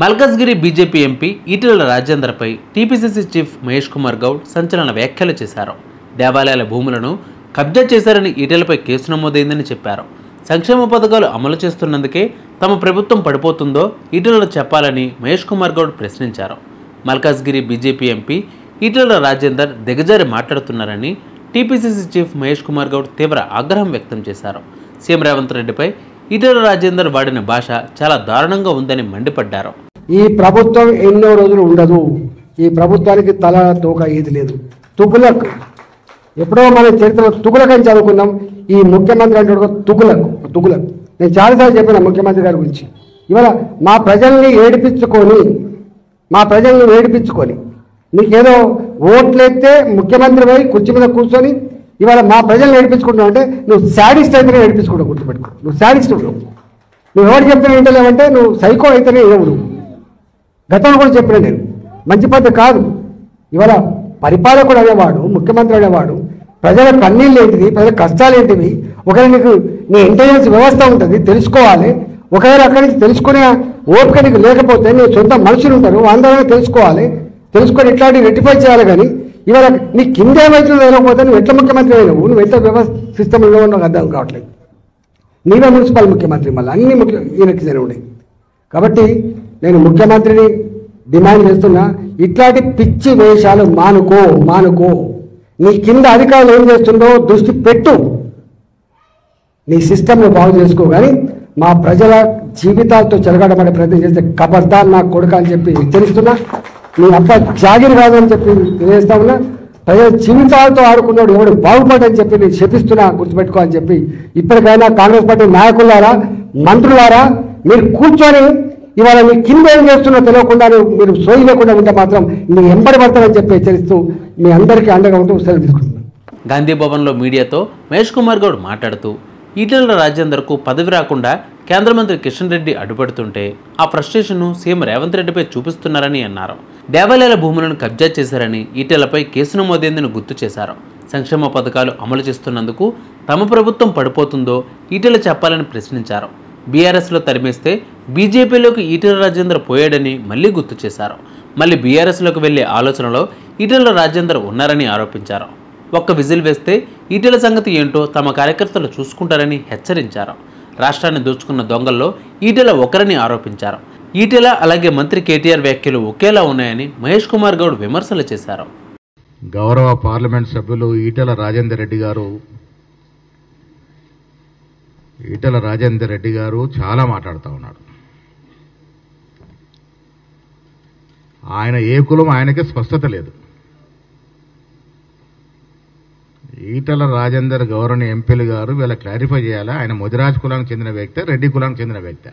Malkajgiri BJP MP Etela రాజేందర్పై TPCC chief Mahesh Kumar Goud సంచలన వ్యాఖ్యలు చేశారు. దేవాలయాల భూములను కబ్జా చేశారని ఈటెలపై కేసు నమోదైందని చెప్పారు. సంక్షేమ పథకాలు అమలు చేస్తున్నందుకే తమ ప్రభుత్వం పడిపోతుందో ఈటెలకు చెప్పాలని మహేష్ కుమార్ గౌడ్ ప్రశ్నించారు. మల్కాజ్గిరి బీజేపీ ఎంపీ ఈటెల రాజేందర్ దిగజారి మాట్లాడుతున్నారని టీపీసీసీ చీఫ్ మహేష్ కుమార్ గౌడ్ తీవ్ర ఆగ్రహం వ్యక్తం చేశారు. సీఎం రేవంత్ రెడ్డిపై ఈటెల రాజేందర్ వాడిన భాష చాలా దారుణంగా ఉందని మండిపడ్డారు. ఈ ప్రభుత్వం ఎన్నో రోజులు ఉండదు. ఈ ప్రభుత్వానికి తల తోక ఏది లేదు. తుగులక్ ఎప్పుడో మన చరిత్రలో తుగులక్ అని చదువుకున్నాం. ఈ ముఖ్యమంత్రి అంటే తుగులక్. నేను చాలాసార్లు చెప్పిన ముఖ్యమంత్రి గారి గురించి. ఇవాళ మా ప్రజల్ని ఏడిపించుకొని నీకేదో ఓట్లయితే ముఖ్యమంత్రి పోయి కుర్చీ మీద కూర్చొని ఇవాళ మా ప్రజల్ని ఏడిపించుకుంటున్నావు అంటే నువ్వు శాడిస్ట్ అయితేనే ఏడిపించుకుంటావు. గుర్తుపెట్టుకో, నువ్వు శాడిస్ట్. నువ్వు ఎవరు చెప్తున్నా వింటలేవంటే నువ్వు సైకో అయితేనే ఎవడు. గతంలో కూడా చెప్పిన నేను మంచి పద్ధతి కాదు. ఇవాళ పరిపాలకుడు అనేవాడు, ముఖ్యమంత్రి అనేవాడు ప్రజల కన్నీళ్ళు ఏంటివి, ప్రజల కష్టాలు ఏంటివి, ఒకవేళ నీకు నీ ఇంటెలిజెన్స్ వ్యవస్థ ఉంటుంది, తెలుసుకోవాలి. ఒకవేళ అక్కడి నుంచి తెలుసుకునే ఓపిక నీకు లేకపోతే నీ సొంత మనుషులు ఉంటారు, అందరూ తెలుసుకోవాలి. తెలుసుకొని ఇట్లాంటివి రెక్టిఫై చేయాలి. కానీ ఇవాళ నీ కింద ఏమైతుందో తెలియకపోతే నువ్వు ఎట్లా ముఖ్యమంత్రి అయినావు, నువ్వు ఎట్లా వ్యవస్థ సిస్టంలో నాకు అర్థం కావట్లేదు. నీవే మున్సిపల్ ముఖ్యమంత్రి, మళ్ళీ అన్ని ఈయనకి ఉన్నాయి. కాబట్టి నేను ముఖ్యమంత్రిని డిమాండ్ చేస్తున్నా, ఇట్లాంటి పిచ్చి వేషాలు మానుకో. నీ కింద అధికారులు ఏం చేస్తుందో దృష్టి పెట్టు, నీ సిస్టమ్ను బాగు చేసుకో. కానీ మా ప్రజల జీవితాలతో చెలగాటపడే ప్రయత్నం చేస్తే ఖబర్దార్ నా కొడుక అని చెప్పి హెచ్చరిస్తున్నా. నీ అబ్బ జాగిరి కాదని చెప్పి తెలియజేస్తా ఉన్నా. ప్రజల జీవితాలతో ఆడుకున్నాడు ఎవడు బాగుపడని చెప్పి నేను శపిస్తున్నా, గుర్తుపెట్టుకో అని చెప్పి. ఇప్పటికైనా కాంగ్రెస్ పార్టీ నాయకులారా, మంత్రులారా, మీరు కూర్చొని ఇవాళ మీ కింద ఏం చేస్తున్నా తెలియకుండా మీరు సోయి లేకుండా ఉంటే మాత్రం మీ ఎంబడి పడతారని చెప్పి హెచ్చరిస్తూ మీ అందరికీ అండగా ఉంటూ సెలవు తీసుకుంటున్నాను. గాంధీ భవన్లో మీడియాతో మహేష్ కుమార్ గౌడ్ మాట్లాడుతూ ఈటెల రాజేందర్కు పదవి రాకుండా కేంద్ర మంత్రి కిషన్ రెడ్డి అడ్డుపడుతుంటే ఆ ఫ్రస్ట్రేషన్ను సీఎం రేవంత్ రెడ్డిపై చూపిస్తున్నారని అన్నారు. దేవాలయాల భూములను కబ్జా చేశారని ఈటెలపై కేసు నమోదైందని గుర్తు చేశారు. సంక్షేమ పథకాలు అమలు చేస్తున్నందుకు తమ ప్రభుత్వం పడిపోతుందో ఈటెల చెప్పాలని ప్రశ్నించారు. బీఆర్ఎస్లో తరిమేస్తే బీజేపీలోకి ఈటెల రాజేందర్ పోయాడని మళ్లీ గుర్తు చేశారు. మళ్లీ బీఆర్ఎస్లోకి వెళ్లే ఆలోచనలో ఈటెల రాజేందర్ ఉన్నారని ఆరోపించారు. ఒక్క విజిల్ వేస్తే ఈటెల సంగతి ఏంటో తమ కార్యకర్తలు చూసుకుంటారని హెచ్చరించారు. రాష్ట్రాన్ని దోచుకున్న దొంగల్లో ఈటెల ఒకరని ఆరోపించారు. ఈటెల అలాగే మంత్రి కేటీఆర్ వ్యాఖ్యలు ఒకేలా ఉన్నాయని మహేష్ కుమార్ గౌడ్ విమర్శలు చేశారు. గౌరవ పార్లమెంట్ సభ్యులు ఈటెల రాజేందర్ రెడ్డి గారు చాలా మాట్లాడుతూ ఉన్నాడు. ఆయన ఏ కులం ఆయనకే స్పష్టత లేదు. ఈటెల రాజేందర్ గౌరవనీయ ఎంపీలు గారు వీళ్ళ క్లారిఫై చేయాలా, ఆయన ముదిరాజ్ కులానికి చెందిన వ్యక్తి, రెడ్డి కులానికి చెందిన వ్యక్తి.